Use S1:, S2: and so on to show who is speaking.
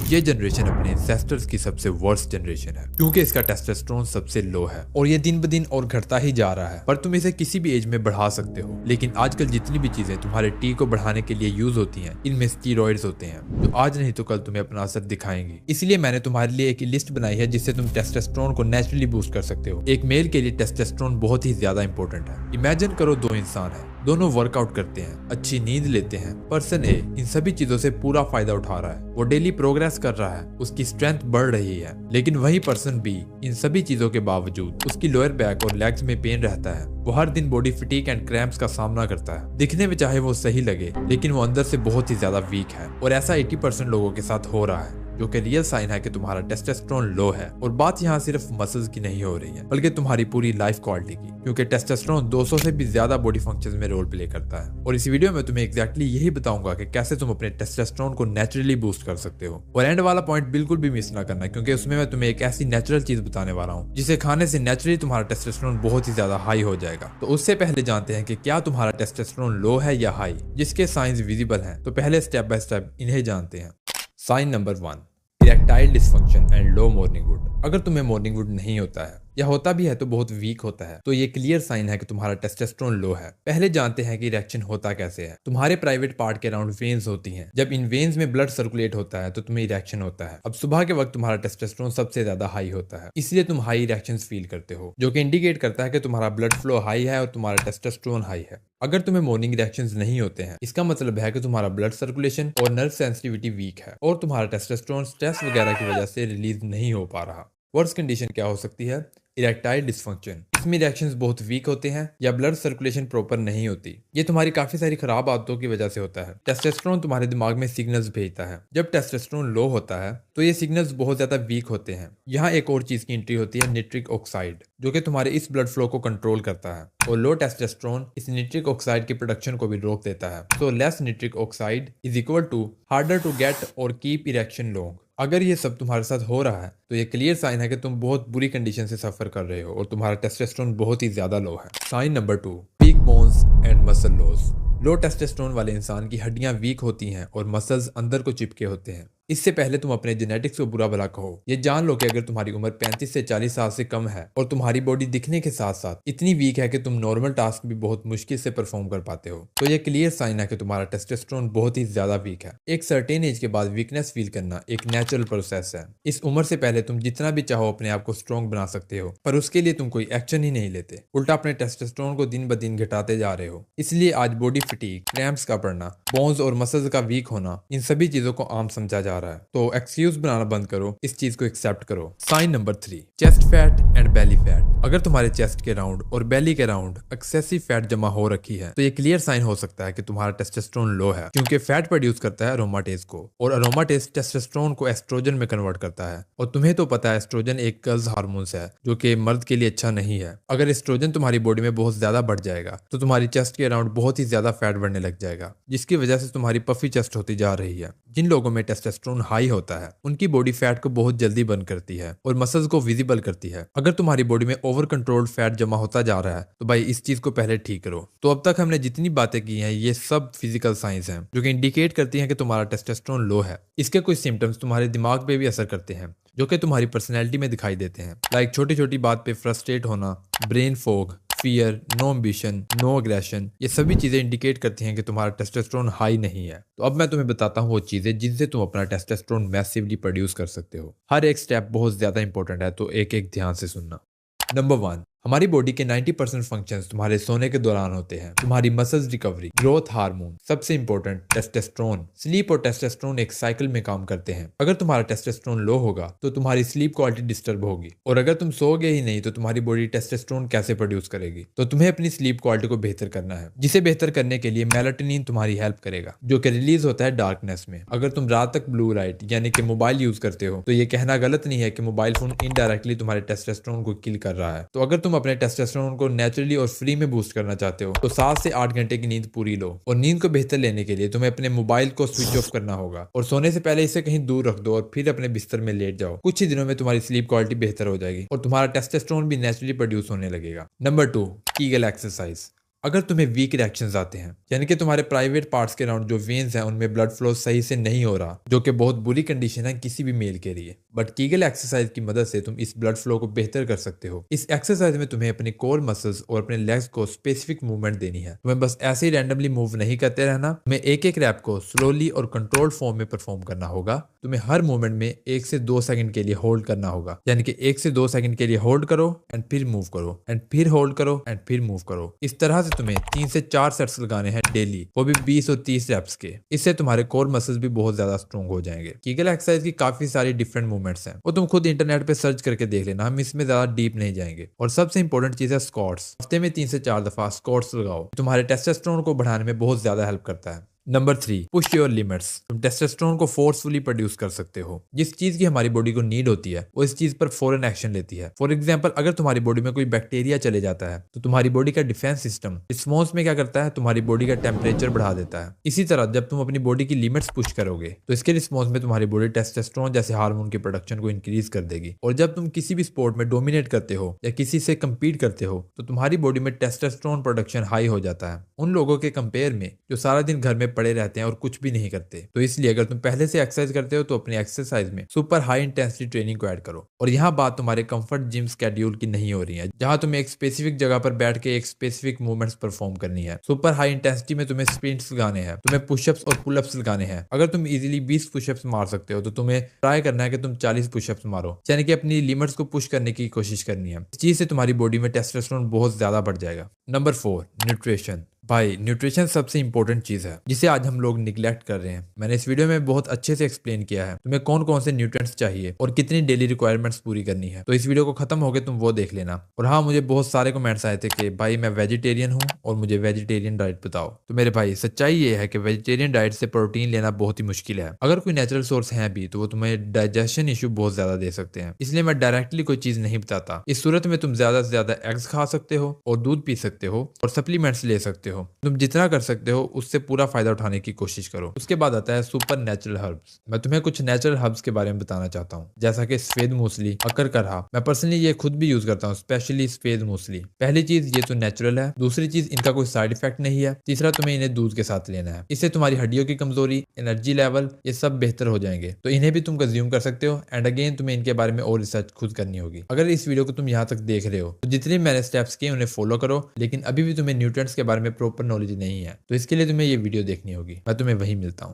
S1: ये जनरेशन अपने एंसेस्टर्स की सबसे वर्स्ट जनरेशन है क्योंकि इसका टेस्टोस्टेरोन सबसे लो है और ये दिन ब दिन और घटता ही जा रहा है। पर तुम इसे किसी भी एज में बढ़ा सकते हो, लेकिन आजकल जितनी भी चीजें तुम्हारे टी को बढ़ाने के लिए यूज होती हैं, इनमें स्टीरॉइड्स होते हैं जो आज नहीं तो कल तुम्हें अपना असर दिखाएंगी। इसलिए मैंने तुम्हारे लिए एक लिस्ट बनाई है जिससे तुम टेस्टोस्टेरोन को नेचुरली बूस्ट कर सकते हो। एक मेल के लिए टेस्टोस्टेरोन बहुत ही ज्यादा इंपॉर्टेंट है। इमेजिन करो दो इंसान है, दोनों वर्कआउट करते हैं, अच्छी नींद लेते हैं। पर्सन ए इन सभी चीजों से पूरा फायदा उठा रहा है, वो डेली प्रोग्रेस कर रहा है, उसकी स्ट्रेंथ बढ़ रही है। लेकिन वही पर्सन बी इन सभी चीजों के बावजूद उसकी लोअर बैक और लेग्स में पेन रहता है। वो हर दिन बॉडी फटीग एंड क्रैम्प्स का सामना करता है। दिखने में चाहे वो सही लगे, लेकिन वो अंदर से बहुत ही ज्यादा वीक है और ऐसा 80% लोगों के साथ हो रहा है, जो कि रियल साइन है कि तुम्हारा टेस्टोस्टेरोन लो है। और बात यहाँ सिर्फ मसल्स की नहीं हो रही है, बल्कि तुम्हारी पूरी लाइफ क्वालिटी की, क्योंकि टेस्टोस्टेरोन 200 से भी ज्यादा बॉडी फंक्शंस में रोल प्ले करता है। और इस वीडियो में तुम्हें एग्जैक्टली यही बताऊंगा कि कैसे तुम अपने टेस्टोस्टेरोन को नेचुरली बूस्ट कर सकते हो। और एंड वाला पॉइंट बिल्कुल भी मिस ना करना, क्योंकि उसमें मैं तुम्हें एक ऐसी नेचुरल चीज बताने वाला हूँ जिसे खाने से नेचुरली तुम्हारा टेस्टोस्टेरोन बहुत ही ज्यादा हाई हो जाएगा। तो उससे पहले जानते हैं कि क्या तुम्हारा टेस्टोस्टेरोन लो है या हाई, जिसके साइंस विजिबल हैं। तो पहले स्टेप बाय स्टेप इन्हें जानते हैं। Sign number 1, erectile dysfunction and low morning wood. अगर तुम्हें मॉर्निंग वुड नहीं होता है या होता भी है तो बहुत वीक होता है, तो ये क्लियर साइन है कि तुम्हारा टेस्टोस्टेरोन लो है। पहले जानते हैं कि इरेक्शन होता कैसे है। तुम्हारे प्राइवेट पार्ट के अराउंड वेन्स होती हैं। जब इन वेन्स में ब्लड सर्कुलेट होता है तो तुम्हें इरेक्शन होता है। अब सुबह के वक्त तुम्हारा टेस्टोस्टेरोन सबसे ज्यादा हाई होता है, इसलिए तुम हाई इरेक्शंस फील करते हो, जो कि इंडिकेट करता है कि तुम्हारा ब्लड फ्लो हाई है और तुम्हारा टेस्टोस्टेरोन हाई है। अगर तुम्हें मॉर्निंग इरेक्शंस नहीं होते हैं, इसका मतलब है कि तुम्हारा ब्लड सर्कुलेशन और नर्व सेंसिटिविटी वीक है और तुम्हारा टेस्टोस्टेरोन स्ट्रेस वगैरह की वजह से रिलीज नहीं हो पा रहा। वर्स कंडीशन क्या हो सकती है? Erectile dysfunction. इसमें रिएक्शंस बहुत वीक होते हैं या ब्लड सर्कुलेशन प्रॉपर नहीं होती। ये तुम्हारी काफी सारी खराब आदतों की वजह से होता है। टेस्टोस्टेरोन तुम्हारे दिमाग में सिग्नल्स भेजता है। जब टेस्टोस्टेरोन लो होता है तो ये सिग्नल्स बहुत ज्यादा वीक होते हैं। यहाँ एक और चीज की एंट्री होती है, निट्रिक ऑक्साइड, जो कि तुम्हारे इस ब्लड फ्लो को कंट्रोल करता है। और लो टेस्टोस्टेरोन इस निट्रिक ऑक्साइड की प्रोडक्शन को भी रोक देता है। So less nitric oxide is equal to harder to get और कीप इरेक्शन लॉन्ग। अगर ये सब तुम्हारे साथ हो रहा है तो ये क्लियर साइन है कि तुम बहुत बुरी कंडीशन से सफर कर रहे हो और तुम्हारा टेस्टोस्टेरोन बहुत ही ज्यादा लो है। Sign number 2, weak bones and muscle loss. Low testosterone वाले इंसान की हड्डियां वीक होती हैं और मसल्स अंदर को चिपके होते हैं। इससे पहले तुम अपने जेनेटिक्स को बुरा भला कहो, ये जान लो कि अगर तुम्हारी उम्र 35 से 40 साल से कम है और तुम्हारी बॉडी दिखने के साथ साथ इतनी वीक है कि तुम नॉर्मल टास्क भी बहुत मुश्किल से परफॉर्म कर पाते हो, तो ये क्लियर साइन है कि तुम्हारा टेस्टोस्टेरोन बहुत ही ज्यादा वीक है। एक सर्टेन एज के बाद वीकनेस फील करना एक नेचुरल प्रोसेस है। इस उम्र से पहले तुम जितना भी चाहो अपने आप को स्ट्रॉन्ग बना सकते हो, पर उसके लिए तुम कोई एक्शन ही नहीं लेते, उल्टा अपने टेस्टोस्टेरोन को दिन ब दिन घटाते जा रहे हो। इसलिए आज बॉडी फटीग, क्रैम्प्स का पड़ना, बोन्स और मसल्स का वीक होना, इन सभी चीजों को आम समझा जा रहा है। तो एक्सक्यूज बनाना बंद करो, इस चीज को एक्सेप्ट करो। Sign number 3, chest fat and belly fat. अगर तुम्हारे चेस्ट के राउंड और बेली के राउंड एक्सेसिव फैट जमा हो रखी है तो ये क्लियर साइन हो सकता है कि तुम्हारा टेस्टोस्टेरोन लो है, क्योंकि फैट प्रोड्यूस करता है अरोमाटेज को और अरोमाटेज टेस्टोस्टेरोन को एस्ट्रोजन में कन्वर्ट करता है। और तुम्हें तो पता है एस्ट्रोजन एक गर्ल्स हार्मोन्स है जो कि मर्द के लिए अच्छा नहीं है। अगर एस्ट्रोजन तुम्हारी बॉडी में बहुत ज्यादा बढ़ जाएगा तो तुम्हारी चेस्ट के अराउंड बहुत ही ज्यादा फैट बढ़ने लग जाएगा, जिसकी वजह से तुम्हारी पफी चेस्ट होती जा रही है। जिन लोगों में टेस्टोस्टेरोन हाई होता है उनकी बॉडी फैट को बहुत जल्दी बर्न करती है और मसल्स को विजिबल करती है। अगर तुम्हारी बॉडी में ओवर कंट्रोल्ड फैट जमा होता जा रहा है तो भाई इस चीज को पहले ठीक करो। तो अब तक हमने जितनी बातें की हैं ये सब फिजिकल साइंस हैं जो कि इंडिकेट करती हैं कि तुम्हारा टेस्टोस्टेरोन लो है। इसके कुछ सिम्टम्स तुम्हारे दिमाग पे भी असर करते हैं, जो कि तुम्हारी पर्सनैलिटी में दिखाई देते हैं। लाइक छोटी छोटी बात पे फ्रस्ट्रेट होना, brain fog, fear, no ambition, no aggression, ये सभी चीजें इंडिकेट करती हैं कि तुम्हारा टेस्टोस्टेरोन हाई नहीं है। तो अब मैं तुम्हें बताता हूँ वो चीजें जिनसे तुम अपना टेस्टोस्टेरोन मैसिवली प्रोड्यूस कर सकते हो। हर एक स्टेप बहुत ज्यादा इंपॉर्टेंट है, तो एक एक ध्यान से सुनना। नंबर 1, हमारी बॉडी के 90% फंक्शंस तुम्हारे सोने के दौरान होते हैं। तुम्हारी मसल्स रिकवरी, ग्रोथ हार्मोन, सबसे इंपॉर्टेंट टेस्टोस्टेरोन, स्लीप और टेस्टोस्टेरोन एक साइकिल में काम करते हैं। अगर तुम्हारा टेस्टोस्टेरोन लो होगा तो तुम्हारी स्लीप क्वालिटी डिस्टर्ब होगी, और अगर तुम सोओगे ही नहीं तो तुम्हारी बॉडी टेस्टोस्टेरोन कैसे प्रोड्यूस करेगी। तो तुम्हें अपनी स्लीप क्वालिटी को बेहतर करना है, जिसे बेहतर करने के लिए मेलाटोनिन तुम्हारी हेल्प करेगा, जो कि रिलीज होता है डार्कनेस में। अगर तुम रात तक ब्लू लाइट यानी कि मोबाइल यूज करते हो तो ये कहना गलत नहीं है कि मोबाइल फोन इनडायरेक्टली तुम्हारे टेस्टोस्टेरोन को किल कर रहा है। तो अगर तुम अपने टेस्टोस्टेरोन को नेचुरली और फ्री में बूस्ट करना चाहते हो तो 7 से 8 घंटे की नींद पूरी लो। और नींद को बेहतर लेने के लिए तुम्हें अपने मोबाइल को स्विच ऑफ करना होगा और सोने से पहले इसे कहीं दूर रख दो और फिर अपने बिस्तर में लेट जाओ। कुछ ही दिनों में तुम्हारी स्लीप क्वालिटी बेहतर हो जाएगी और तुम्हारा टेस्टोस्टेरोन भी नेचुरली प्रोड्यूस होने लगेगा। Number 2, Kegel exercise. अगर तुम्हें वीक रिएक्शंस आते हैं, यानी कि तुम्हारे प्राइवेट पार्ट्स के अराउंड जो वेन्स हैं उनमें ब्लड फ्लो सही से नहीं हो रहा, जो कि बहुत बुरी कंडीशन है किसी भी मेल के लिए, बट कीगल एक्सरसाइज की मदद से तुम इस ब्लड फ्लो को बेहतर कर सकते हो। इस एक्सरसाइज में तुम्हें अपने कोर मसल्स और अपने लेग्स को स्पेसिफिक मूवमेंट देनी है। तुम्हें बस ऐसे ही रैंडमली मूव नहीं करते रहना, तुम्हें एक एक रैप को स्लोली और कंट्रोल्ड फॉर्म में परफॉर्म करना होगा। तुम्हें हर मूवमेंट में 1 से 2 सेकंड के लिए होल्ड करना होगा, यानी कि 1 से 2 सेकंड के लिए होल्ड करो एंड फिर मूव करो एंड फिर होल्ड करो एंड फिर मूव करो। इस तरह से तुम्हें 3 से 4 सेट्स लगाने हैं डेली, वो भी 20 और 30 रेप्स के। इससे तुम्हारे कोर मसल्स भी बहुत ज्यादा स्ट्रॉन्ग हो जाएंगे। कीगल एक्सरसाइज की काफी सारी डिफरेंट मूवमेंट्स हैं, वो तुम खुद इंटरनेट पे सर्च करके देख लेना, हम इसमें ज्यादा डीप नहीं जाएंगे। और सबसे इंपॉर्टेंट चीज है स्क्वाट्स। हफ्ते में 3 से 4 दफा स्क्वाट्स लगाओ, तुम्हारे टेस्टोस्टेरोन को बढ़ाने में बहुत ज्यादा हेल्प करता है। Number 3, push your limits. तुम टेस्टोस्टेरोन को फोर्सफुली प्रोड्यूस कर सकते हो। जिस चीज की हमारी बॉडी को नीड होती है वो इस चीज पर फौरन एक्शन लेती है। फॉर एग्जांपल, अगर तुम्हारी बॉडी में कोई बैक्टीरिया चले जाता है तो तुम्हारी बॉडी का डिफेंस सिस्टम रिस्पॉन्स में क्या करता है, तुम्हारी बॉडी का टेम्परेचर बढ़ा देता है। इसी तरह जब तुम अपनी बॉडी की लिमिट्स पुश करोगे तो इसके रिस्पॉन्स में तुम्हारी बॉडी टेस्टोस्टेरोन जैसे हार्मोन की प्रोडक्शन को इंक्रीज कर देगी। और जब तुम किसी भी स्पोर्ट में डोमिनेट करते हो या किसी से कम्पीट करते हो तो तुम्हारी बॉडी में टेस्टोस्टेरोन प्रोडक्शन हाई हो जाता है, उन लोगों के कंपेयर में जो सारा दिन घर में पड़े रहते हैं और कुछ भी नहीं करते। तो इसलिए अगर तुम पहले से एक्सरसाइज करते हो तो अपनी एक्सरसाइज में सुपर हाई इंटेंसिटी ट्रेनिंग को ऐड करो। और यहाँ बात तुम्हारे कंफर्ट जिम स्केड्यूल की नहीं हो रही है, जहां तुम्हें एक स्पेसिफिक जगह पर बैठ के एक स्पेसिफिक मूवमेंट्स परफॉर्म करनी है। सुपर हाई इंटेंसिटी में तुम्हें स्प्रिंट्स लगाने हैं, तुम्हें पुशअप्स और पुलअप्स लगाने हैं। अगर तुम इजीली 20 पुशअप्स मार सकते हो तो तुम्हें ट्राई करना है कि तुम 40 पुशअप्स मारो, यानी कि अपनी लिमिट्स को पुश करने की कोशिश करनी है। इस चीज से तुम्हारी बॉडी में टेस्टोस्टेरोन बहुत ज्यादा बढ़ जाएगा। Number 4, nutrition. भाई, न्यूट्रिशन सबसे इंपॉर्टेंट चीज है जिसे आज हम लोग निगलेक्ट कर रहे हैं। मैंने इस वीडियो में बहुत अच्छे से एक्सप्लेन किया है तुम्हें कौन कौन से न्यूट्रिएंट्स चाहिए और कितनी डेली रिक्वायरमेंट्स पूरी करनी है। तो इस वीडियो को खत्म हो गए तुम वो देख लेना। और हाँ, मुझे बहुत सारे कमेंट्स आए थे कि भाई मैं वेजिटेरियन हूँ और मुझे वेजिटेरियन डाइट बताओ। तो मेरे भाई, सच्चाई ये है कि वेजिटेरियन डाइट से प्रोटीन लेना बहुत ही मुश्किल है। अगर कोई नेचुरल सोर्स है भी तो वो तुम्हें डाइजेशन इशू बहुत ज्यादा दे सकते हैं, इसलिए मैं डायरेक्टली कोई चीज नहीं बताता। इस सूरत में तुम ज्यादा से ज्यादा एग्स खा सकते हो और दूध पी सकते हो और सप्लीमेंट्स ले सकते हो। तुम जितना कर सकते हो उससे पूरा फायदा उठाने की कोशिश करो। उसके बाद आता है सुपर नेचुरल हर्ब्स। मैं तुम्हें कुछ नेचुरल हर्ब्स के बारे में बताना चाहता हूँ, जैसा कि सफेद मूसली, अकर करहा। मैं पर्सनली ये खुद भी यूज करता हूँ, स्पेशली सफेद मूसली। पहली चीज, ये तो नेचुरल है। दूसरी चीज, इनका कोई साइड इफेक्ट नहीं है। तीसरा, तुम्हें इन्हें दूध के साथ लेना है। इससे तुम्हारी हड्डियों की कमजोरी, एनर्जी लेवल, ये सब बेहतर हो जाएंगे। तो इन्हें भी तुम कंज्यूम कर सकते हो। एंड अगेन, तुम्हें इनके बारे में और रिसर्च खुद करनी होगी। अगर इस वीडियो को तुम यहाँ तक देख रहे हो तो जितने मैंने स्टेप्स किए उन्हें फॉलो करो, लेकिन अभी भी तुम्हें न्यूट्रिएंट्स के बारे में प्रॉपर नॉलेज नहीं है तो इसके लिए तुम्हें ये वीडियो देखनी होगी। मैं तुम्हें वहीं मिलता हूँ।